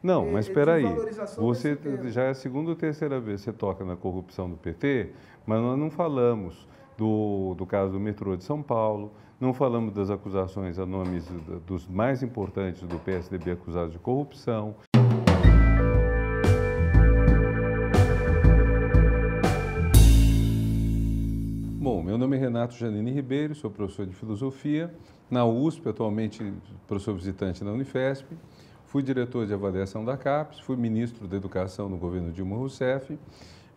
Não, mas espera aí. valorização Você desse tema. já é a segunda ou terceira vez que você toca na corrupção do PT, mas nós não falamos do caso do metrô de São Paulo, não falamos das acusações a nomes dos mais importantes do PSDB acusados de corrupção. Bom, meu nome é Renato Janine Ribeiro, sou professor de filosofia na USP, atualmente professor visitante na Unifesp. Fui diretor de avaliação da CAPES, fui ministro da Educação no governo Dilma Rousseff.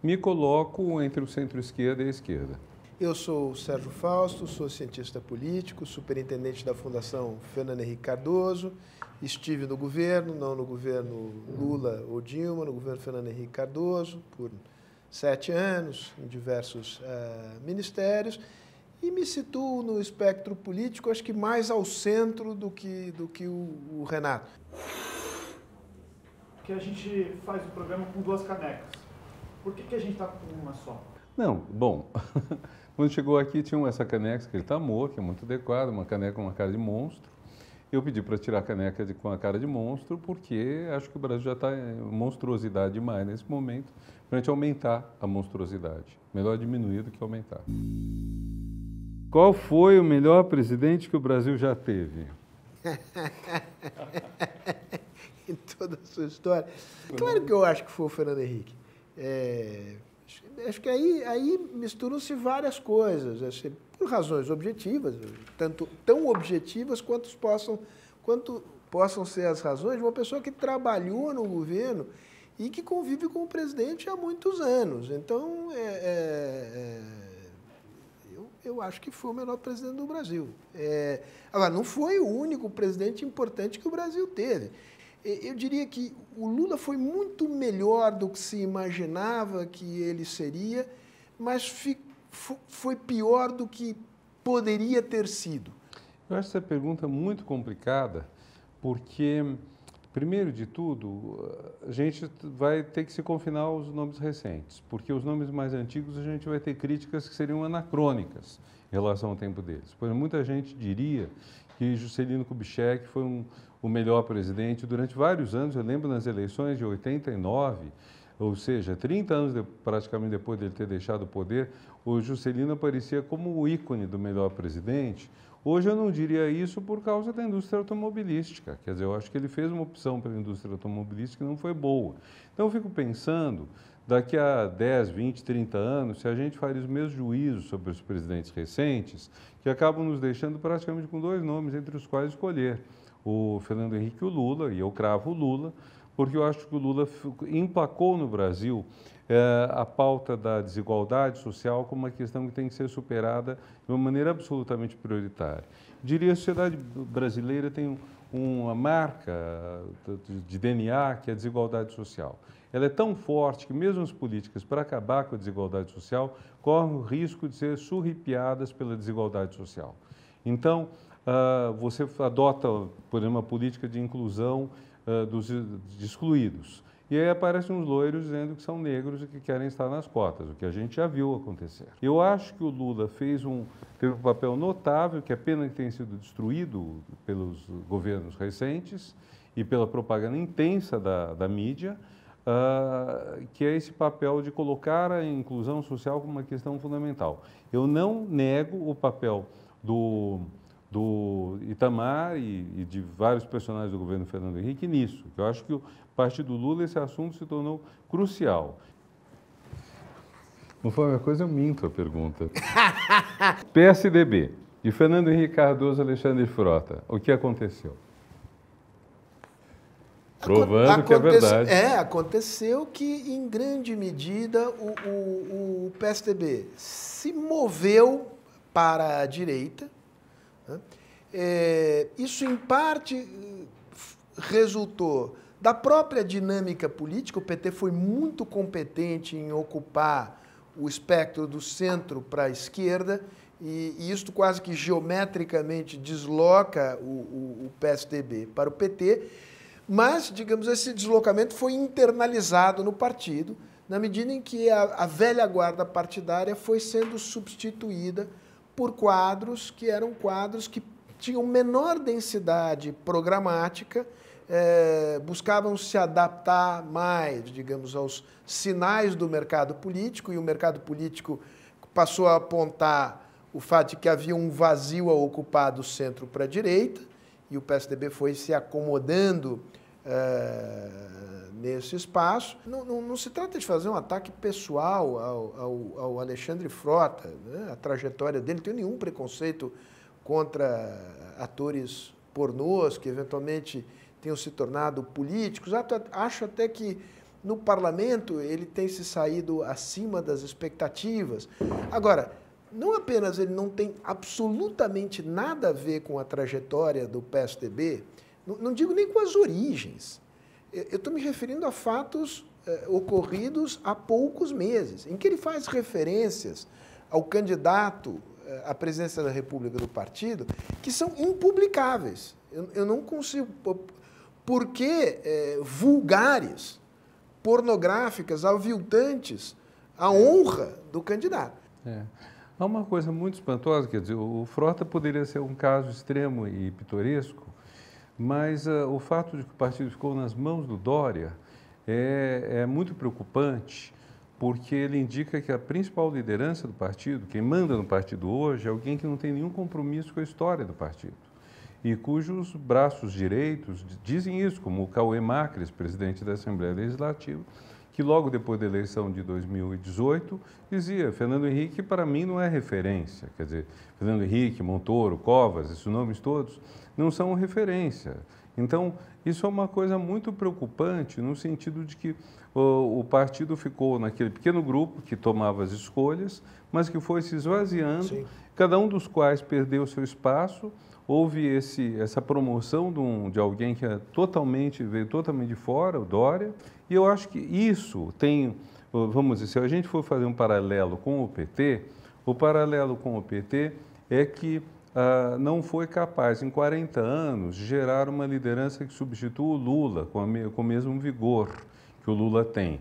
Me coloco entre o centro-esquerda e a esquerda. Eu sou o Sérgio Fausto, sou cientista político, superintendente da Fundação Fernando Henrique Cardoso. Estive no governo, não no governo Lula ou Dilma, no governo Fernando Henrique Cardoso, por 7 anos, em diversos ministérios, e me situo no espectro político, acho que mais ao centro do que o Renato. Que a gente faz o programa com 2 canecas. Por que a gente está com uma só? Não, bom, quando chegou aqui tinha essa caneca que ele tamou, que é muito adequada, uma caneca com uma cara de monstro. Eu pedi para tirar a caneca com a cara de monstro, porque acho que o Brasil já está em monstruosidade demais nesse momento, para a gente aumentar a monstruosidade. Melhor diminuir do que aumentar. Qual foi o melhor presidente que o Brasil já teve? Em toda a sua história. Claro que eu acho que foi o Fernando Henrique. Acho que aí misturam-se várias coisas, assim, por razões objetivas, tanto tão objetivas quanto possam ser as razões de uma pessoa que trabalhou no governo e que convive com o presidente há muitos anos. Então, eu acho que foi o melhor presidente do Brasil. Agora, não foi o único presidente importante que o Brasil teve. Eu diria que o Lula foi muito melhor do que se imaginava que ele seria, mas foi pior do que poderia ter sido. Eu acho essa pergunta muito complicada, porque, primeiro de tudo, a gente vai ter que se confinar aos nomes recentes, porque os nomes mais antigos a gente vai ter críticas que seriam anacrônicas em relação ao tempo deles. Pois muita gente diria que Juscelino Kubitschek foi o melhor presidente durante vários anos. Eu lembro nas eleições de 89, ou seja, 30 anos praticamente depois dele ter deixado o poder, o Juscelino aparecia como o ícone do melhor presidente. Hoje eu não diria isso por causa da indústria automobilística. Quer dizer, eu acho que ele fez uma opção pela indústria automobilística que não foi boa. Então eu fico pensando, daqui a 10, 20, 30 anos, se a gente faria os mesmos juízos sobre os presidentes recentes, que acabam nos deixando praticamente com 2 nomes entre os quais escolher. O Fernando Henrique e o Lula, e eu cravo o Lula, porque eu acho que o Lula emplacou no Brasil a pauta da desigualdade social como uma questão que tem que ser superada de uma maneira absolutamente prioritária. Eu diria que a sociedade brasileira tem uma marca de DNA que é a desigualdade social. Ela é tão forte que mesmo as políticas para acabar com a desigualdade social correm o risco de ser surripiadas pela desigualdade social. Então, você adota, por exemplo, uma política de inclusão dos excluídos. E aí aparecem uns loiros dizendo que são negros e que querem estar nas cotas, o que a gente já viu acontecer. Eu acho que o Lula teve um papel notável, que é pena que tenha sido destruído pelos governos recentes e pela propaganda intensa da mídia, que é esse papel de colocar a inclusão social como uma questão fundamental. Eu não nego o papel do Itamar e de vários personagens do governo Fernando Henrique nisso. Eu acho que a partir do Lula esse assunto se tornou crucial. Não foi uma coisa, eu minto a pergunta. PSDB, de Fernando Henrique Cardoso e Alexandre Frota, o que aconteceu? Provando que é verdade. Aconteceu que, em grande medida, o PSDB se moveu para a direita. Isso, em parte, resultou da própria dinâmica política. O PT foi muito competente em ocupar o espectro do centro para a esquerda, e isso quase que geometricamente desloca o PSDB para o PT, mas, digamos, esse deslocamento foi internalizado no partido, na medida em que a velha guarda partidária foi sendo substituída por quadros que eram quadros que tinham menor densidade programática, buscavam se adaptar mais, digamos, aos sinais do mercado político, e o mercado político passou a apontar o fato de que havia um vazio a ocupar do centro para a direita, e o PSDB foi se acomodando nesse espaço. Não se trata de fazer um ataque pessoal ao Alexandre Frota, né? A trajetória dele, não tem nenhum preconceito contra atores pornôs que eventualmente tenham se tornado políticos. Acho até que no parlamento ele tem se saído acima das expectativas. Agora, não apenas ele não tem absolutamente nada a ver com a trajetória do PSDB, não digo nem com as origens. Eu estou me referindo a fatos ocorridos há poucos meses, em que ele faz referências ao candidato à presidência da República do partido que são impublicáveis. Eu não consigo... Porque vulgares, pornográficas, aviltantes à honra do candidato. Há uma coisa muito espantosa, quer dizer, o Frota poderia ser um caso extremo e pitoresco, mas o fato de que o partido ficou nas mãos do Dória é muito preocupante, porque ele indica que a principal liderança do partido, quem manda no partido hoje, é alguém que não tem nenhum compromisso com a história do partido e cujos braços direitos dizem isso, como o Cauê Macris, presidente da Assembleia Legislativa, que logo depois da eleição de 2018 dizia: Fernando Henrique para mim não é referência, quer dizer, Fernando Henrique, Montoro, Covas, esses nomes todos não são referência. Então, isso é uma coisa muito preocupante no sentido de que o partido ficou naquele pequeno grupo que tomava as escolhas, mas que foi se esvaziando, sim, cada um dos quais perdeu seu espaço. Houve essa promoção de alguém que veio totalmente de fora, o Dória, e eu acho que isso tem, vamos dizer, se a gente for fazer um paralelo com o PT, o paralelo com o PT é que não foi capaz, em 40 anos, de gerar uma liderança que substitua o Lula com o mesmo vigor que o Lula tem.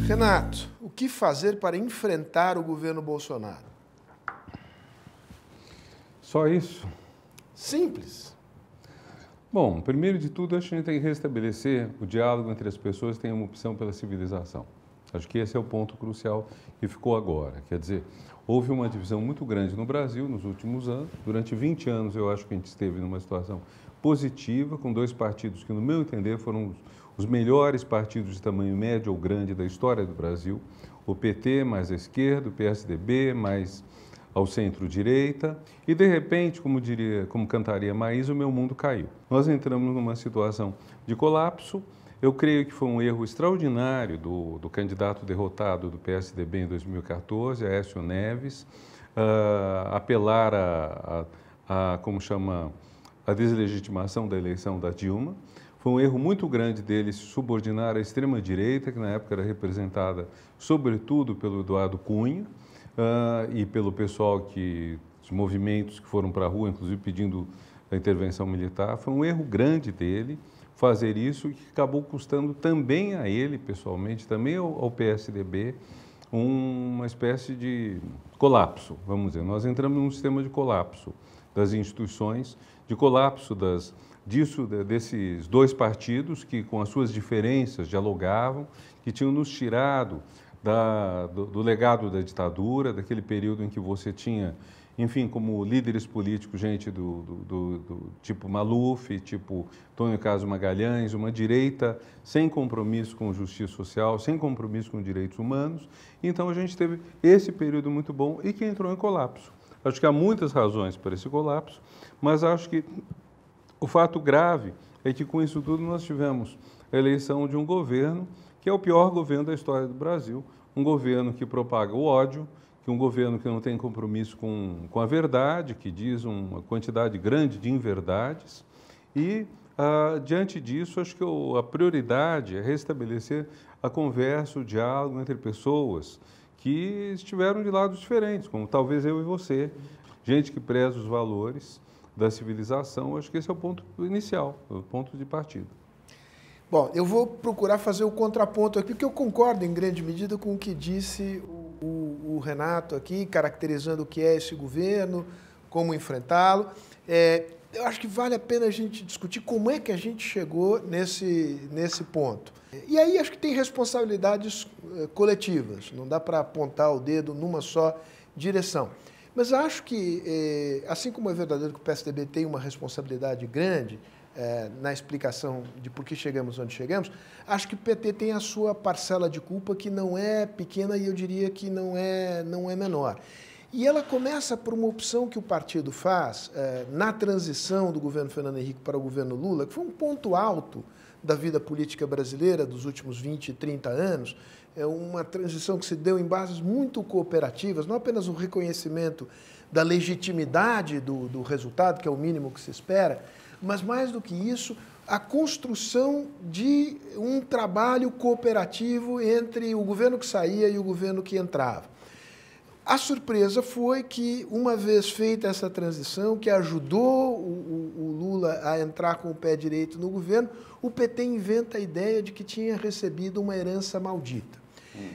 Renato, o que fazer para enfrentar o governo Bolsonaro? Só isso? Simples. Bom, primeiro de tudo, acho que a gente tem que restabelecer o diálogo entre as pessoas que têm uma opção pela civilização. Acho que esse é o ponto crucial que ficou agora. Quer dizer, houve uma divisão muito grande no Brasil nos últimos anos. Durante 20 anos, eu acho que a gente esteve numa situação positiva, com dois partidos que, no meu entender, foram os melhores partidos de tamanho médio ou grande da história do Brasil. O PT mais a esquerda, o PSDB mais ao centro-direita, e de repente, como cantaria Maísa, o meu mundo caiu. Nós entramos numa situação de colapso. Eu creio que foi um erro extraordinário do candidato derrotado do PSDB em 2014, Aécio Neves, apelar a deslegitimação da eleição da Dilma. Foi um erro muito grande dele se subordinar à extrema-direita, que na época era representada sobretudo pelo Eduardo Cunha, e pelo pessoal os movimentos que foram para a rua, inclusive pedindo a intervenção militar. Foi um erro grande dele fazer isso, que acabou custando também a ele, pessoalmente, também ao PSDB, uma espécie de colapso, vamos dizer. Nós entramos num sistema de colapso das instituições, de colapso desses dois partidos que, com as suas diferenças, dialogavam, que tinham nos tirado do legado da ditadura, daquele período em que você tinha, enfim, como líderes políticos, gente do tipo Maluf, tipo Antônio Carlos Magalhães, uma direita sem compromisso com justiça social, sem compromisso com direitos humanos. Então a gente teve esse período muito bom e que entrou em colapso. Acho que há muitas razões para esse colapso, mas acho que o fato grave é que com isso tudo nós tivemos a eleição de um governo que é o pior governo da história do Brasil, um governo que propaga o ódio, um governo que não tem compromisso com a verdade, que diz uma quantidade grande de inverdades. E, diante disso, acho que a prioridade é restabelecer a conversa, o diálogo entre pessoas que estiveram de lados diferentes, como talvez eu e você, gente que preza os valores da civilização. Acho que esse é o ponto inicial, o ponto de partida. Bom, eu vou procurar fazer o contraponto aqui, porque eu concordo em grande medida com o que disse o Renato aqui, caracterizando o que é esse governo, como enfrentá-lo. eu acho que vale a pena a gente discutir como é que a gente chegou nesse ponto. E aí acho que tem responsabilidades coletivas, não dá para apontar o dedo numa só direção. Mas acho que, assim como é verdadeiro que o PSDB tem uma responsabilidade grande na explicação de por que chegamos onde chegamos, acho que o PT tem a sua parcela de culpa que não é pequena e eu diria que não é menor. E ela começa por uma opção que o partido faz na transição do governo Fernando Henrique para o governo Lula, que foi um ponto alto da vida política brasileira dos últimos 20, 30 anos, é uma transição que se deu em bases muito cooperativas, não apenas o reconhecimento da legitimidade do resultado, que é o mínimo que se espera, mas mais do que isso, a construção de um trabalho cooperativo entre o governo que saía e o governo que entrava. A surpresa foi que, uma vez feita essa transição, que ajudou o Lula a entrar com o pé direito no governo, o PT inventa a ideia de que tinha recebido uma herança maldita.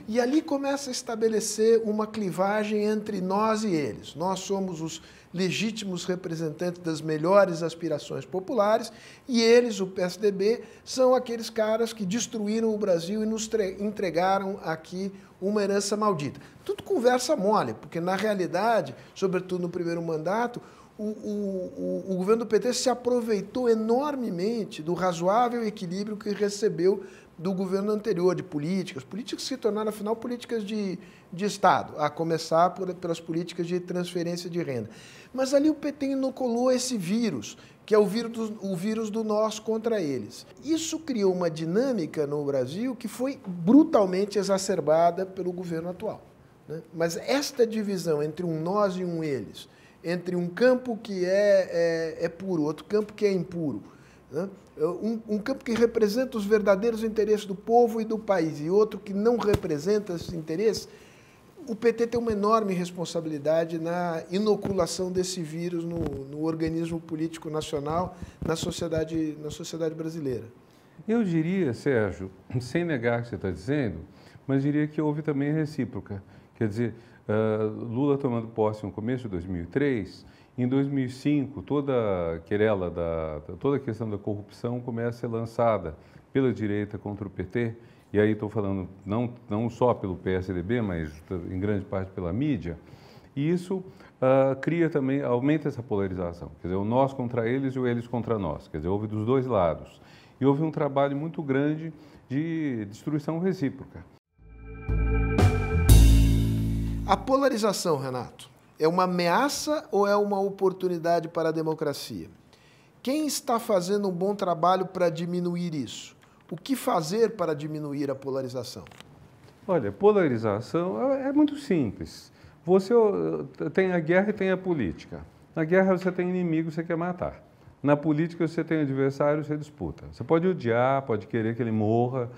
E ali começa a estabelecer uma clivagem entre nós e eles. Nós somos os legítimos representantes das melhores aspirações populares e eles, o PSDB, são aqueles caras que destruíram o Brasil e nos entregaram aqui uma herança maldita. Tudo conversa mole, porque, na realidade, sobretudo no primeiro mandato, o governo do PT se aproveitou enormemente do razoável equilíbrio que recebeu do governo anterior, de políticas que se tornaram, afinal, políticas de Estado, a começar pelas políticas de transferência de renda. Mas ali o PT inoculou esse vírus, que é o vírus do nós contra eles. Isso criou uma dinâmica no Brasil que foi brutalmente exacerbada pelo governo atual, né? Mas esta divisão entre um nós e um eles, entre um campo que é puro, outro campo que é impuro, né? Um campo que representa os verdadeiros interesses do povo e do país e outro que não representa esses interesses, o PT tem uma enorme responsabilidade na inoculação desse vírus no organismo político nacional, na sociedade brasileira. Eu diria, Sérgio, sem negar o que você está dizendo, mas diria que houve também recíproca. Quer dizer, Lula tomando posse no começo de 2003, em 2005, toda a querela, toda a questão da corrupção começa a ser lançada pela direita contra o PT, e aí estou falando não só pelo PSDB, mas em grande parte pela mídia, e isso cria também, aumenta essa polarização, quer dizer, o nós contra eles e o eles contra nós, quer dizer, houve dos dois lados. E houve um trabalho muito grande de destruição recíproca. A polarização, Renato, é uma ameaça ou é uma oportunidade para a democracia? Quem está fazendo um bom trabalho para diminuir isso? O que fazer para diminuir a polarização? Olha, polarização é muito simples. Você tem a guerra e tem a política. Na guerra você tem inimigo, você quer matar. Na política você tem adversário, você disputa. Você pode odiar, pode querer que ele morra,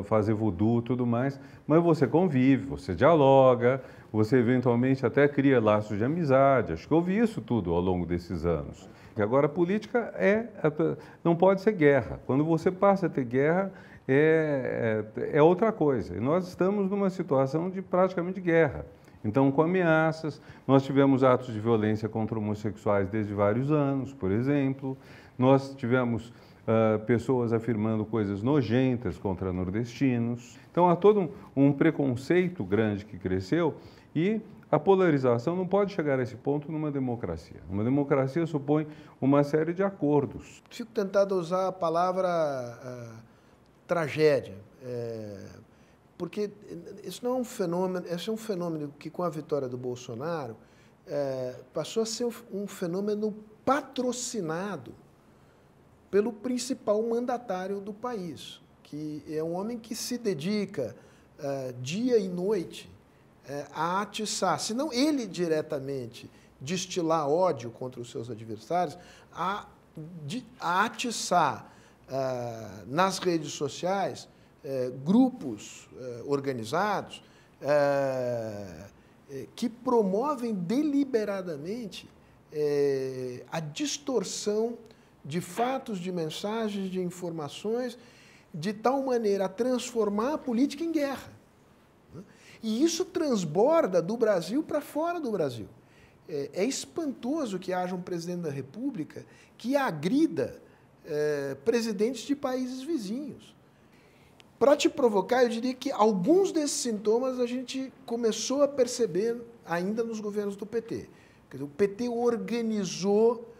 fazer voodoo e tudo mais, mas você convive, você dialoga, você eventualmente até cria laços de amizade. Acho que houve isso tudo ao longo desses anos. Agora, a política não pode ser guerra. Quando você passa a ter guerra, é outra coisa. E nós estamos numa situação de praticamente guerra. Então, com ameaças, nós tivemos atos de violência contra homossexuais desde vários anos, por exemplo. Nós tivemos pessoas afirmando coisas nojentas contra nordestinos. Então, há todo um preconceito grande que cresceu e a polarização não pode chegar a esse ponto numa democracia. Uma democracia supõe uma série de acordos. Fico tentado a usar a palavra tragédia, porque isso não é um fenômeno, esse é um fenômeno que, com a vitória do Bolsonaro, passou a ser um fenômeno patrocinado pelo principal mandatário do país, que é um homem que se dedica dia e noite a atiçar, se não ele diretamente destilar ódio contra os seus adversários, a atiçar nas redes sociais grupos organizados que promovem deliberadamente a distorção de fatos, de mensagens, de informações, de tal maneira a transformar a política em guerra. E isso transborda do Brasil para fora do Brasil. É espantoso que haja um presidente da República que agrida presidentes de países vizinhos. Para te provocar, eu diria que alguns desses sintomas a gente começou a perceber ainda nos governos do PT. Quer dizer, o PT organizou,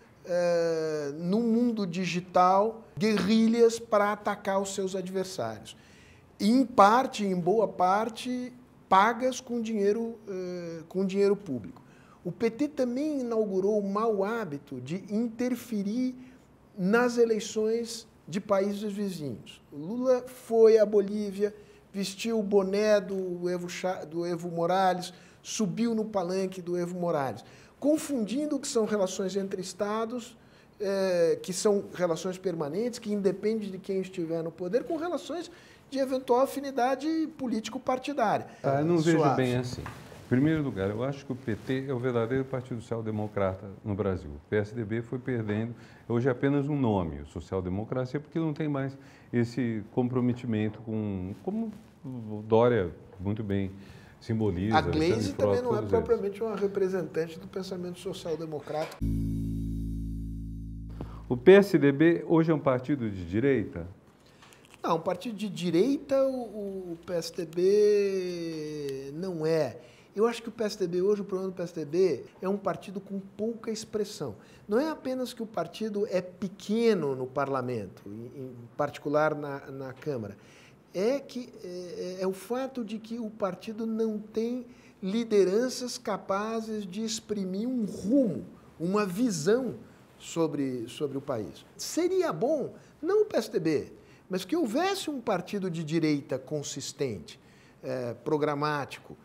no mundo digital, guerrilhas para atacar os seus adversários. E, em parte, em boa parte, pagas com dinheiro público. O PT também inaugurou o mau hábito de interferir nas eleições de países vizinhos. O Lula foi à Bolívia, vestiu o boné do Evo Morales, subiu no palanque do Evo Morales, confundindo o que são relações entre estados, que são relações permanentes, que independem de quem estiver no poder, com relações de eventual afinidade político-partidária. Eu não vejo bem assim. Em primeiro lugar, eu acho que o PT é o verdadeiro Partido Social-Democrata no Brasil. O PSDB foi perdendo, hoje é apenas um nome, o social-democracia, porque não tem mais esse comprometimento com, como o Dória muito bem simboliza. A Gleisi também não é propriamente uma representante do pensamento social-democrata. O PSDB hoje é um partido de direita? Não, um partido de direita o PSDB não é. Eu acho que o PSDB hoje, o problema do PSDB é um partido com pouca expressão. Não é apenas que o partido é pequeno no parlamento, em particular na Câmara. É o fato de que o partido não tem lideranças capazes de exprimir um rumo, uma visão sobre o país. Seria bom, não o PSDB, mas que houvesse um partido de direita consistente, programático,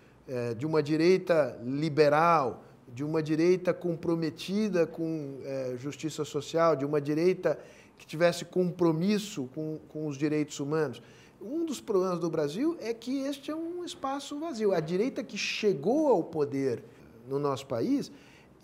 de uma direita liberal, de uma direita comprometida com justiça social, de uma direita que tivesse compromisso com os direitos humanos. Um dos problemas do Brasil é que este é um espaço vazio. A direita que chegou ao poder no nosso país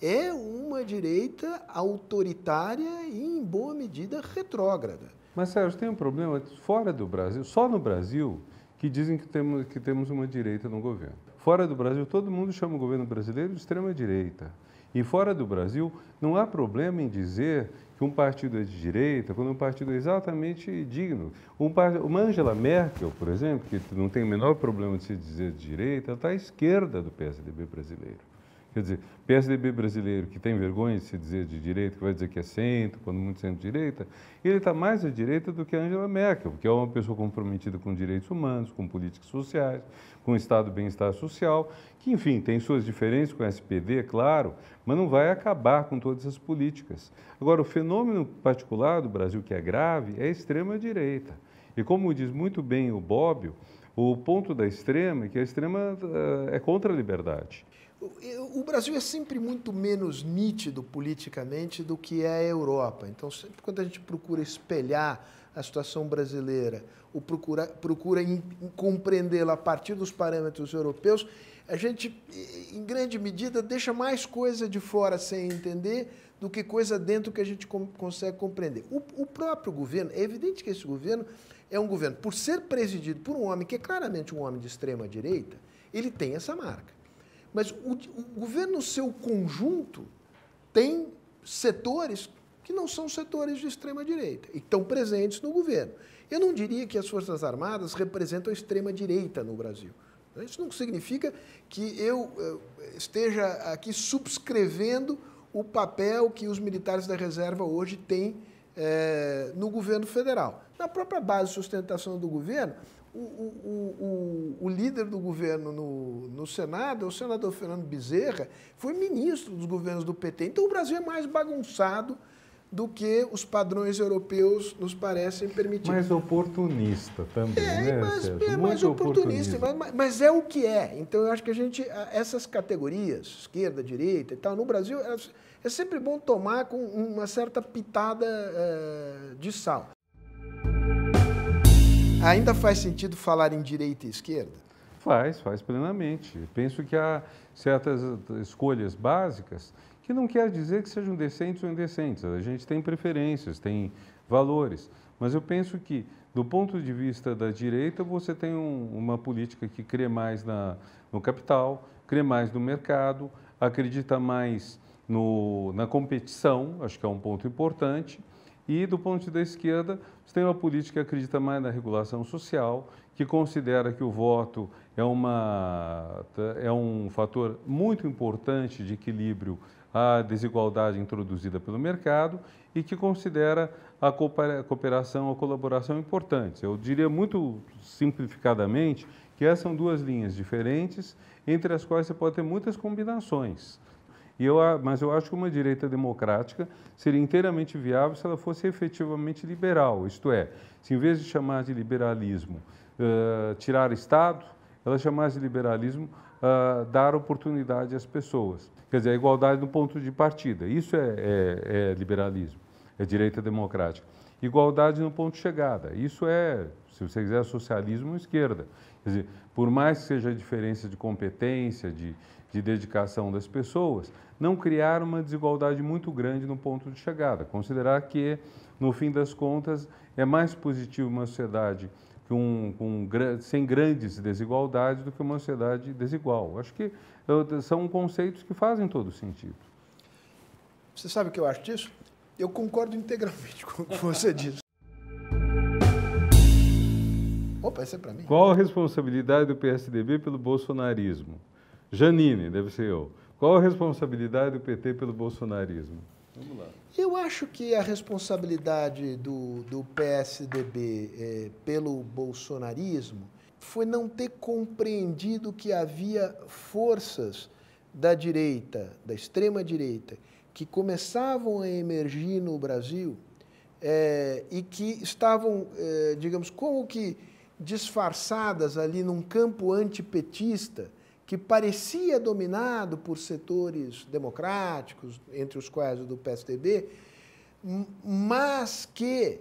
é uma direita autoritária e, em boa medida, retrógrada. Mas, Sérgio, tem um problema fora do Brasil, só no Brasil, que dizem que temos uma direita no governo. Fora do Brasil, todo mundo chama o governo brasileiro de extrema-direita. E fora do Brasil, não há problema em dizer que um partido é de direita, quando um partido é exatamente digno. Uma Angela Merkel, por exemplo, que não tem o menor problema de se dizer de direita, ela está à esquerda do PSDB brasileiro. Quer dizer, PSDB brasileiro que tem vergonha de se dizer de direita, que vai dizer que é centro, quando muito centro-direita, ele está mais à direita do que a Angela Merkel, que é uma pessoa comprometida com direitos humanos, com políticas sociais, com Estado de bem-estar social, que, enfim, tem suas diferenças com a SPD, é claro, mas não vai acabar com todas as políticas. Agora, o fenômeno particular do Brasil, que é grave, é a extrema-direita. E como diz muito bem o Bobbio, o ponto da extrema é que a extrema é contra a liberdade. O Brasil é sempre muito menos nítido politicamente do que é a Europa. Então, sempre quando a gente procura espelhar a situação brasileira, ou procura compreendê-la a partir dos parâmetros europeus, a gente, em grande medida, deixa mais coisa de fora sem entender do que coisa dentro que a gente consegue compreender. O próprio governo, é evidente que esse governo é um governo, por ser presidido por um homem que é claramente um homem de extrema-direita, ele tem essa marca. Mas o governo, no seu conjunto, tem setores que não são setores de extrema-direita e estão presentes no governo. Eu não diria que as Forças Armadas representam a extrema-direita no Brasil. Isso não significa que eu esteja aqui subscrevendo o papel que os militares da reserva hoje têm no governo federal. Na própria base de sustentação do governo, o líder do governo no Senado, o senador Fernando Bezerra, foi ministro dos governos do PT. Então, o Brasil é mais bagunçado do que os padrões europeus nos parecem permitir. Mais oportunista também, né, Sérgio? É mais oportunista, mas é o que é. Então, eu acho que essas categorias, esquerda, direita e tal, no Brasil, é sempre bom tomar com uma certa pitada de sal. Ainda faz sentido falar em direita e esquerda? Faz plenamente. Penso que há certas escolhas básicas que não quer dizer que sejam decentes ou indecentes. A gente tem preferências, tem valores. Mas eu penso que, do ponto de vista da direita, você tem uma política que crê mais no capital, crê mais no mercado, acredita mais na competição, acho que é um ponto importante, e do ponto da esquerda, você tem uma política que acredita mais na regulação social, que considera que o voto é um fator muito importante de equilíbrio à desigualdade introduzida pelo mercado e que considera a cooperação, a colaboração importantes. Eu diria muito simplificadamente que essas são duas linhas diferentes, entre as quais você pode ter muitas combinações. Mas eu acho que uma direita democrática seria inteiramente viável se ela fosse efetivamente liberal, isto é, se em vez de chamar de liberalismo tirar Estado, ela chamasse de liberalismo dar oportunidade às pessoas. Quer dizer, a igualdade no ponto de partida, isso é liberalismo, é direita democrática. Igualdade no ponto de chegada, isso é, se você quiser, socialismo ou esquerda. Quer dizer, por mais que seja a diferença de competência, de dedicação das pessoas, não criar uma desigualdade muito grande no ponto de chegada. Considerar que, no fim das contas, é mais positivo uma sociedade sem grandes desigualdades do que uma sociedade desigual. Acho que são conceitos que fazem todo sentido. Você sabe o que eu acho disso? Eu concordo integralmente com o que você disse. Opa, esse é para mim. Qual a responsabilidade do PSDB pelo bolsonarismo? Janine, deve ser eu. Qual a responsabilidade do PT pelo bolsonarismo? Vamos lá. Eu acho que a responsabilidade do PSDB pelo bolsonarismo foi não ter compreendido que havia forças da direita, da extrema-direita, que começavam a emergir no Brasil e que estavam, digamos, como que disfarçadas ali num campo antipetista, que parecia dominado por setores democráticos, entre os quais o do PSDB, mas que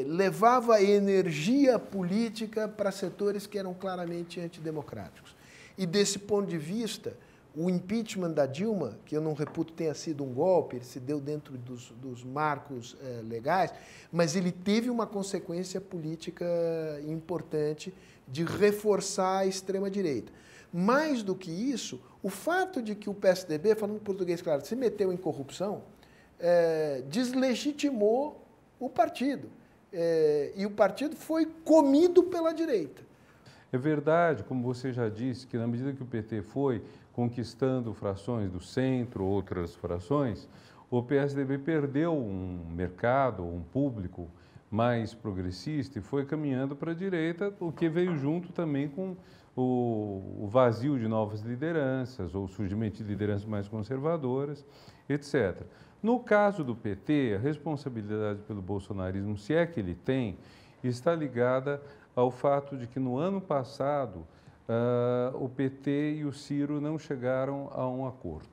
levava energia política para setores que eram claramente antidemocráticos. E desse ponto de vista, o impeachment da Dilma, que eu não reputo tenha sido um golpe, ele se deu dentro dos marcos legais, mas ele teve uma consequência política importante de reforçar a extrema-direita. Mais do que isso, o fato de que o PSDB, falando português claro, se meteu em corrupção, deslegitimou o partido. E o partido foi comido pela direita. É verdade, como você já disse, que na medida que o PT foi conquistando frações do centro, outras frações, o PSDB perdeu um mercado, um público mais progressista e foi caminhando para a direita, o que veio junto também com o vazio de novas lideranças, ou o surgimento de lideranças mais conservadoras, etc. No caso do PT, a responsabilidade pelo bolsonarismo, se é que ele tem, está ligada ao fato de que no ano passado o PT e o Ciro não chegaram a um acordo.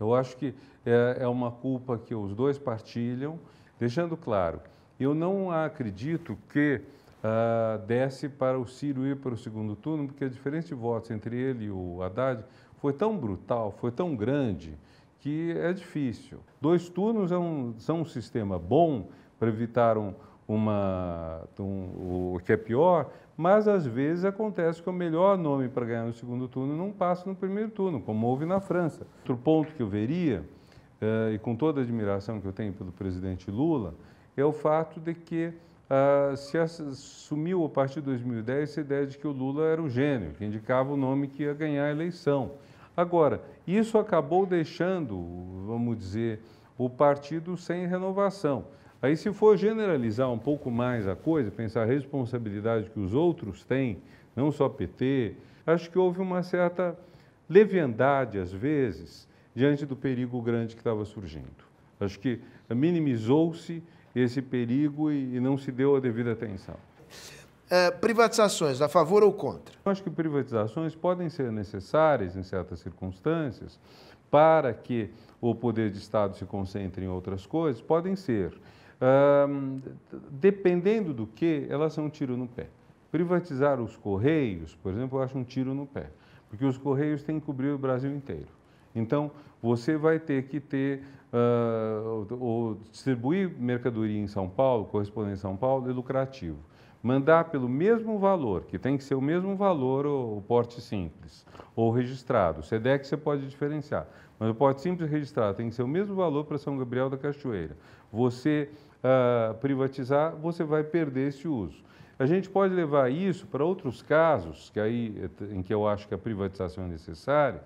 Eu acho que é uma culpa que os dois partilham, deixando claro, eu não acredito que desse para o Ciro ir para o segundo turno, porque a diferença de votos entre ele e o Haddad foi tão brutal, foi tão grande, que é difícil. 2 turnos são um sistema bom para evitar o que é pior, mas às vezes acontece que o melhor nome para ganhar no segundo turno não passa no primeiro turno, como houve na França. Outro ponto que eu veria, e com toda a admiração que eu tenho pelo presidente Lula, é o fato de que se assumiu a partir de 2010 essa ideia de que o Lula era o gênio, que indicava o nome que ia ganhar a eleição. Agora, isso acabou deixando, vamos dizer, o partido sem renovação. Aí, se for generalizar um pouco mais a coisa, pensar a responsabilidade que os outros têm, não só PT, acho que houve uma certa leviandade, às vezes, diante do perigo grande que estava surgindo. Acho que minimizou-se esse perigo e não se deu a devida atenção. Privatizações, a favor ou contra? Acho que privatizações podem ser necessárias em certas circunstâncias para que o poder de Estado se concentre em outras coisas, podem ser. Dependendo do que, elas são um tiro no pé. Privatizar os Correios, por exemplo, eu acho um tiro no pé, porque os Correios têm que cobrir o Brasil inteiro. Então, você vai ter que ter, distribuir mercadoria em São Paulo, correspondente em São Paulo, é lucrativo. Mandar pelo mesmo valor, que tem que ser o mesmo valor o porte simples, ou registrado. O SEDEC você pode diferenciar, mas o porte simples registrado tem que ser o mesmo valor para São Gabriel da Cachoeira. Você privatizar, você vai perder esse uso. A gente pode levar isso para outros casos, em que eu acho que a privatização é necessária,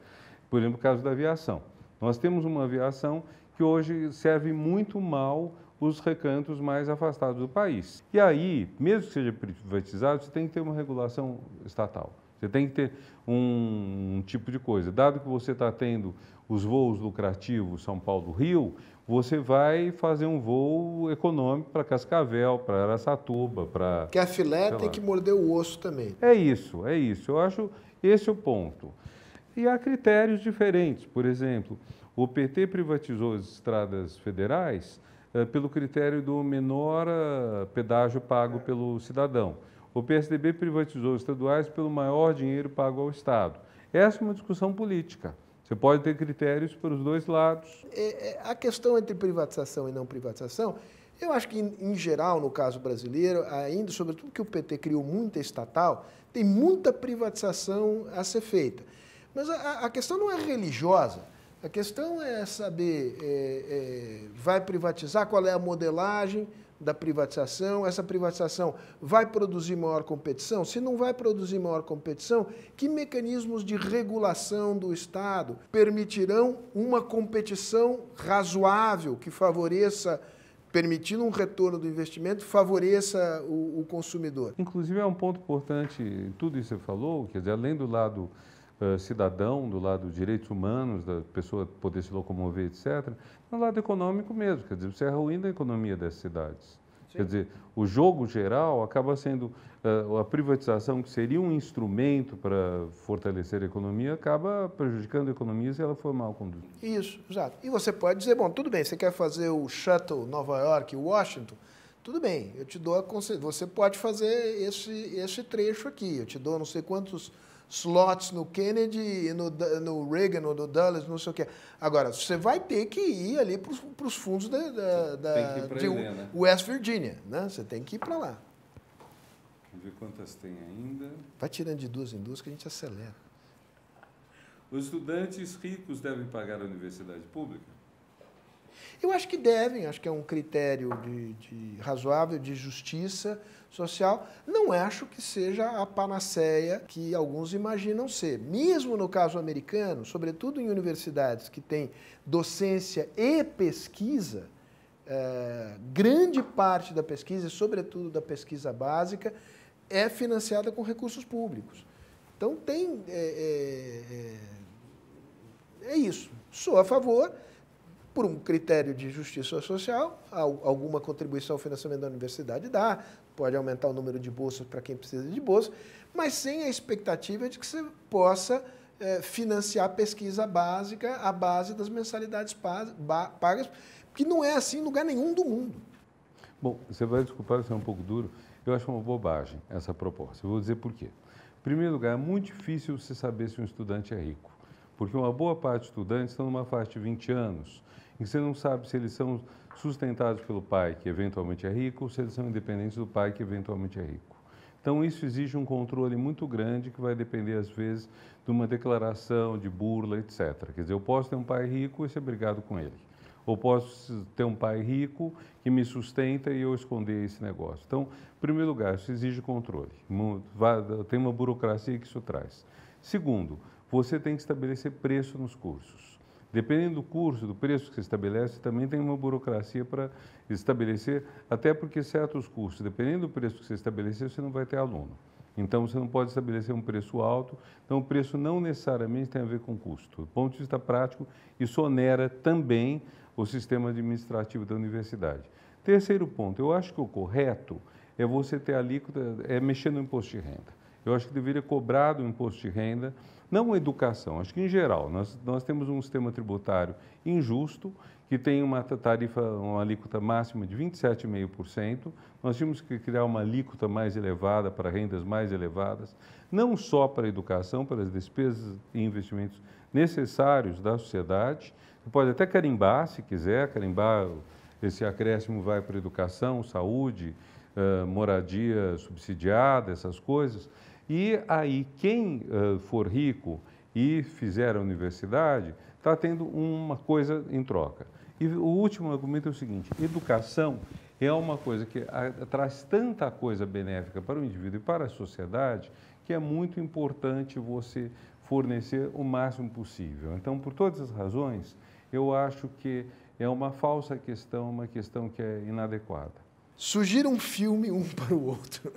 por exemplo, o caso da aviação. Nós temos uma aviação que hoje serve muito mal os recantos mais afastados do país. E aí, mesmo que seja privatizado, você tem que ter uma regulação estatal. Você tem que ter um tipo de coisa. Dado que você está tendo os voos lucrativos São Paulo-Rio, você vai fazer um voo econômico para Cascavel, para Araçatuba, para... Que a filé tem que morder o osso também. É isso, é isso. Eu acho esse o ponto. E há critérios diferentes. Por exemplo, o PT privatizou as estradas federais pelo critério do menor pedágio pago pelo cidadão. O PSDB privatizou os estaduais pelo maior dinheiro pago ao Estado. Essa é uma discussão política. Você pode ter critérios para os dois lados. A questão entre privatização e não privatização, eu acho que, em geral, no caso brasileiro, ainda, sobretudo que o PT criou muita estatal, tem muita privatização a ser feita. Mas a questão não é religiosa. A questão é saber, vai privatizar, qual é a modelagem da privatização, essa privatização vai produzir maior competição? Se não vai produzir maior competição, que mecanismos de regulação do Estado permitirão uma competição razoável que favoreça, permitindo um retorno do investimento, favoreça o consumidor? Inclusive, é um ponto importante, tudo isso que você falou, quer dizer, além do lado cidadão, do lado dos direitos humanos, da pessoa poder se locomover, etc., no lado econômico mesmo, quer dizer, você é ruim da economia das cidades. Sim. Quer dizer, o jogo geral acaba sendo, a privatização, que seria um instrumento para fortalecer a economia, acaba prejudicando a economia se ela for mal conduzida. Isso, exato. E você pode dizer, bom, tudo bem, você quer fazer o shuttle Nova York e Washington, tudo bem, eu te dou a concessão, você pode fazer esse trecho aqui, eu te dou não sei quantos slots no Kennedy, no Reagan ou no Dulles, não sei o quê. Agora, você vai ter que ir ali para os fundos de West Virginia, né? Você tem que ir para lá. Vamos ver quantas tem ainda. Vai tirando de duas em duas que a gente acelera. Os estudantes ricos devem pagar a universidade pública? Eu acho que devem, acho que é um critério de razoável, de justiça social. Não acho que seja a panaceia que alguns imaginam ser. Mesmo no caso americano, sobretudo em universidades que têm docência e pesquisa, grande parte da pesquisa, e sobretudo da pesquisa básica, é financiada com recursos públicos. Então, é isso. Sou a favor, por um critério de justiça social, alguma contribuição ao financiamento da universidade dá, pode aumentar o número de bolsas para quem precisa de bolsa, mas sem a expectativa de que você possa financiar a pesquisa básica à base das mensalidades pagas, que não é assim em lugar nenhum do mundo. Bom, você vai desculpar, isso é um pouco duro, eu acho uma bobagem essa proposta. Eu vou dizer por quê. Em primeiro lugar, é muito difícil você saber se um estudante é rico, porque uma boa parte dos estudantes estão numa faixa de 20 anos, em que você não sabe se eles são sustentados pelo pai, que eventualmente é rico, ou se eles são independentes do pai, que eventualmente é rico. Então, isso exige um controle muito grande, que vai depender, às vezes, de uma declaração, de burla, etc. Quer dizer, eu posso ter um pai rico e ser brigado com ele. Ou posso ter um pai rico que me sustenta e eu esconder esse negócio. Então, em primeiro lugar, isso exige controle. Tem uma burocracia que isso traz. Segundo, você tem que estabelecer preço nos cursos. Dependendo do curso, do preço que você estabelece, também tem uma burocracia para estabelecer, até porque certos cursos, dependendo do preço que você estabelecer, você não vai ter aluno. Então, você não pode estabelecer um preço alto. Então, o preço não necessariamente tem a ver com custo. Do ponto de vista prático, isso onera também o sistema administrativo da universidade. Terceiro ponto, eu acho que o correto é você ter alíquota, é mexer no imposto de renda. Eu acho que deveria cobrar do imposto de renda, não a educação, acho que em geral. Nós temos um sistema tributário injusto, que tem uma tarifa, uma alíquota máxima de 27,5%. Nós tínhamos que criar uma alíquota mais elevada para rendas mais elevadas, não só para a educação, para as despesas e investimentos necessários da sociedade. Você pode até carimbar, se quiser, carimbar esse acréscimo vai para educação, saúde, moradia subsidiada, essas coisas. E aí, quem for rico e fizer a universidade, está tendo uma coisa em troca. E o último argumento é o seguinte: educação é uma coisa que traz tanta coisa benéfica para o indivíduo e para a sociedade, que é muito importante você fornecer o máximo possível. Então, por todas as razões, eu acho que é uma falsa questão, uma questão que é inadequada. Sugira um filme um para o outro.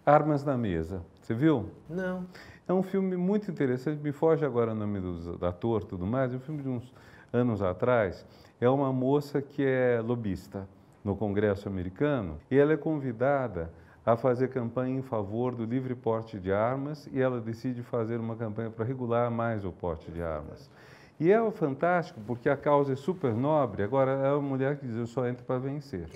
Armas na Mesa, você viu? Não. É um filme muito interessante, me foge agora o nome do ator e tudo mais, é um filme de uns anos atrás. É uma moça que é lobista no Congresso americano e ela é convidada a fazer campanha em favor do livre porte de armas e ela decide fazer uma campanha para regular mais o porte de armas. E é fantástico porque a causa é super nobre. Agora, é uma mulher que diz: eu só entro para vencer.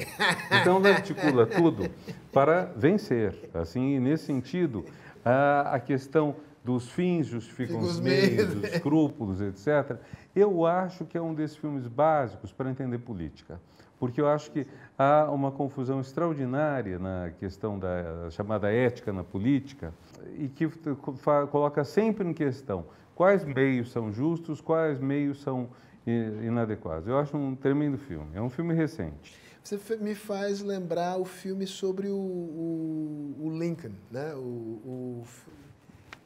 Então, ela articula tudo para vencer. Assim, nesse sentido, a questão dos fins justificam os meios, os escrúpulos, etc. Eu acho que é um desses filmes básicos para entender política. Porque eu acho que há uma confusão extraordinária na questão da chamada ética na política e que coloca sempre em questão quais meios são justos, quais meios são inadequados. Eu acho um tremendo filme. É um filme recente. Você me faz lembrar o filme sobre o Lincoln, né?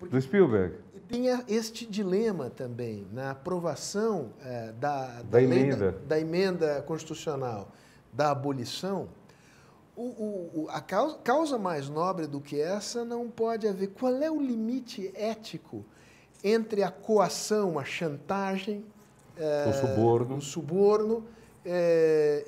Do Spielberg. Tem este dilema também na aprovação da emenda constitucional da abolição. A causa mais nobre do que essa não pode haver. Qual é o limite ético entre a coação, a chantagem, o suborno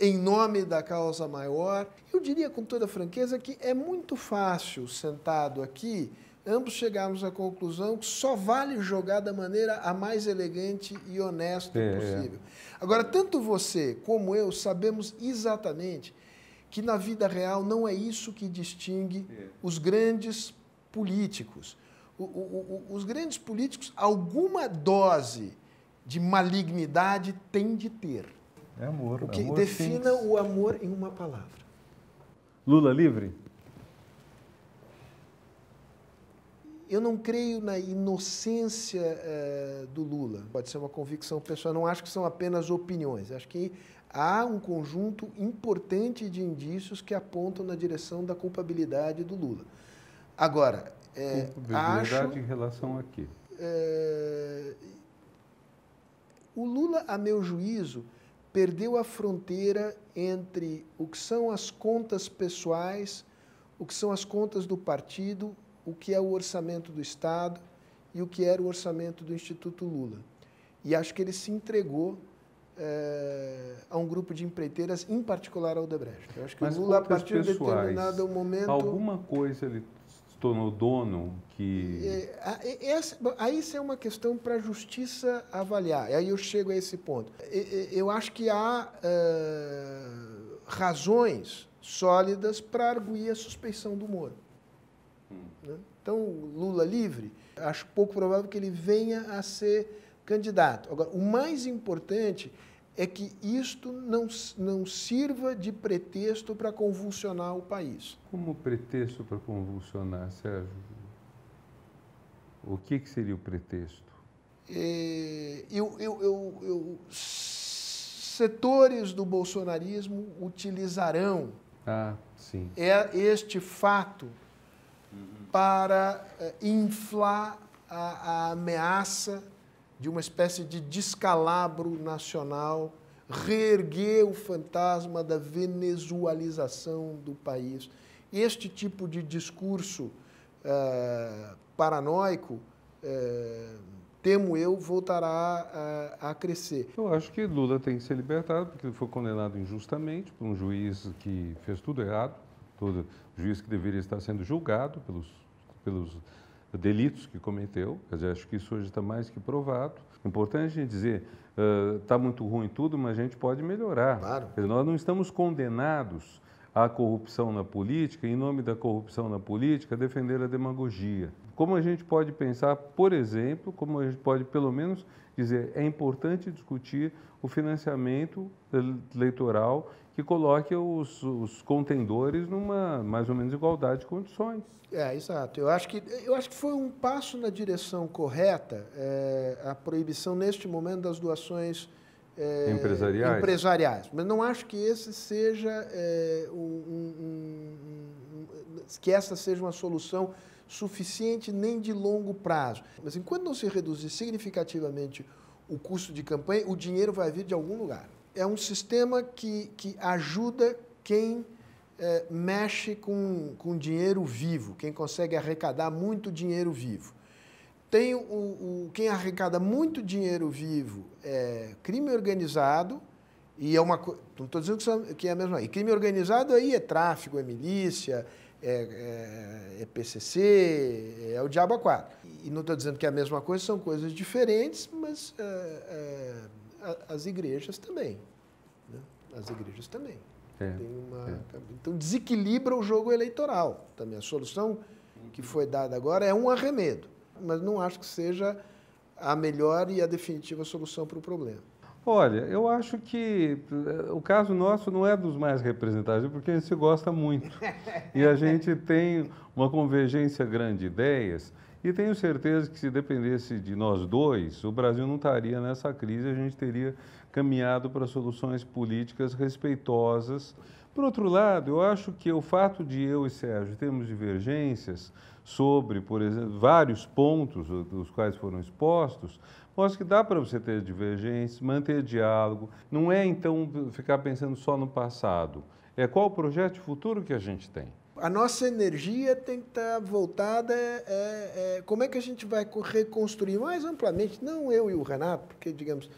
em nome da causa maior? Eu diria com toda franqueza que é muito fácil, sentado aqui, ambos chegarmos à conclusão que só vale jogar da maneira a mais elegante e honesta possível. Agora, tanto você como eu sabemos exatamente que na vida real não é isso que distingue os grandes políticos. Os grandes políticos, alguma dose de malignidade tem de ter. É amor. O que amor defina o amor em uma palavra. Lula livre? Eu não creio na inocência do Lula. Pode ser uma convicção pessoal. Não acho que são apenas opiniões. Acho que há um conjunto importante de indícios que apontam na direção da culpabilidade do Lula. Agora, culpabilidade em relação a quê? O Lula, a meu juízo, perdeu a fronteira entre o que são as contas pessoais, o que são as contas do partido, o que é o orçamento do Estado e o que era o orçamento do Instituto Lula. E acho que ele se entregou a um grupo de empreiteiras, em particular ao Odebrecht. Eu acho que Mas o Lula, a partir de pessoais, determinado momento... Alguma coisa ele se tornou dono que... Aí isso é uma questão para a justiça avaliar. Aí eu chego a esse ponto. Eu acho que há razões sólidas para arguir a suspeição do Moro. Então, Lula livre, acho pouco provável que ele venha a ser candidato. Agora, o mais importante é que isto não sirva de pretexto para convulsionar o país. Como pretexto para convulsionar, Sérgio? O que seria o pretexto? Setores do bolsonarismo utilizarão este fato para inflar a ameaça de uma espécie de descalabro nacional, reerguer o fantasma da venezualização do país. Este tipo de discurso paranoico, temo eu, voltará a crescer. Eu acho que Lula tem que ser libertado, porque ele foi condenado injustamente por um juiz que fez tudo errado, todo juiz que deveria estar sendo julgado pelos delitos que cometeu. Quer dizer, acho que isso hoje está mais que provado. Importante a gente dizer, está muito ruim tudo, mas a gente pode melhorar. Claro. Quer dizer, nós não estamos condenados à corrupção na política, em nome da corrupção na política, defender a demagogia. Como a gente pode pensar, por exemplo, como a gente pode pelo menos dizer, é importante discutir o financiamento eleitoral que coloque os contendores numa mais ou menos igualdade de condições. Exato. Eu acho que foi um passo na direção correta, a proibição neste momento das doações empresariais. Mas não acho que esse seja que essa seja uma solução suficiente nem de longo prazo. Mas enquanto não se reduzir significativamente o custo de campanha, o dinheiro vai vir de algum lugar. É um sistema que ajuda quem mexe com dinheiro vivo, quem consegue arrecadar muito dinheiro vivo. Tem quem arrecada muito dinheiro vivo é crime organizado, e é uma coisa. Não estou dizendo que é a mesma. E crime organizado aí é tráfico, é milícia, é PCC, é o diabo a quatro. E não estou dizendo que é a mesma coisa, são coisas diferentes, mas as igrejas também. Né? As igrejas também. Então desequilibra o jogo eleitoral também. A solução que foi dada agora é um arremedo, mas não acho que seja a melhor e a definitiva solução para o problema. Olha, eu acho que o caso nosso não é dos mais representativos, porque a gente se gosta muito. E a gente tem uma convergência grande de ideias, e tenho certeza que se dependesse de nós dois, o Brasil não estaria nessa crise, a gente teria caminhado para soluções políticas respeitosas. Por outro lado, eu acho que o fato de eu e Sérgio termos divergências sobre, por exemplo, vários pontos dos quais foram expostos, mostra que dá para você ter divergências, manter diálogo. Não é, então, ficar pensando só no passado. É qual o projeto de futuro que a gente tem. A nossa energia tem que estar voltada como é que a gente vai reconstruir mais amplamente, não eu e o Renato, porque, digamos,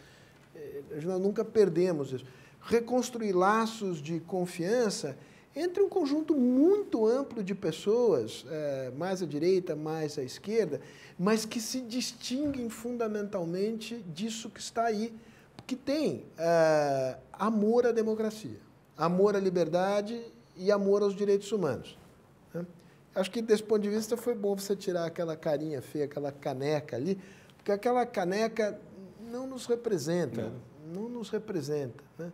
nós nunca perdemos isso. Reconstruir laços de confiança entre um conjunto muito amplo de pessoas, mais à direita, mais à esquerda, mas que se distinguem fundamentalmente disso que está aí, que tem amor à democracia, amor à liberdade e amor aos direitos humanos. Né? Acho que, desse ponto de vista, foi bom você tirar aquela carinha feia, aquela caneca ali, porque aquela caneca não nos representa. Não nos representa. Né?